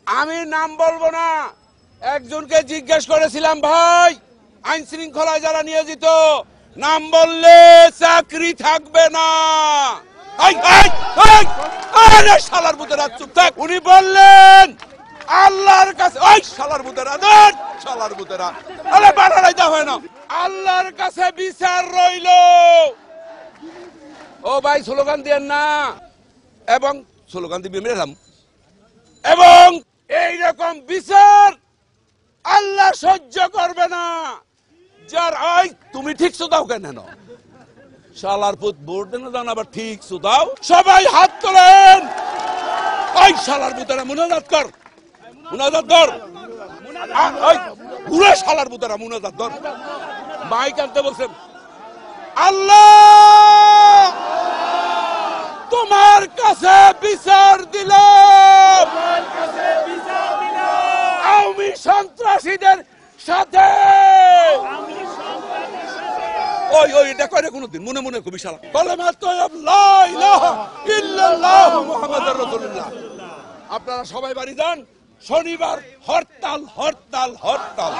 আমি নাম বলবো না, একজনকে জিজ্ঞেস করেছিলাম, ভাই আইন শৃঙ্খলায় যারা নিয়োজিত নাম বললে চাকরি থাকবে না। শালার বুতেরা চুপ থাক। উনি বললেন আল্লাহর কাছে, ওই শালার বুতেরা, শালার বুতেরা, আরে বাড়াই দেওয়া হয় না, আল্লাহর কাছে বিচার রইল। ও ভাই স্লোগান দিয়েন না, এবং স্লোগান দিবি মেরাম, এবং এইরকম বিচার আল্লাহ সহ্য করবে না। যার ওই তুমি ঠিক দাও কেন শালার পুত ভোট দেন জান, আবার ঠিক দাও। সবাই হাত তোলেন। ওই শালার পুতেরা মুনাজাত কর, মুনাজাত কর, ওই পুরো শালার পুতেরা মুনাজাত কর। মাইক আনতে বলছেন, আল্লাহ তোমার কাছে বিচার দিলাম আওয়ামী সন্ত্রাসীদের সাথে। ওই ওই এটা করে কোনদিন মনে মনে কবি শালা কালেমা তাইয়্যিব লা ইলাহা ইল্লাল্লাহ মুহাম্মাদুর রাসূলুল্লাহ। আপনারা সবাই বাড়ি যান, শনিবার হরতাল হরতাল হরতাল।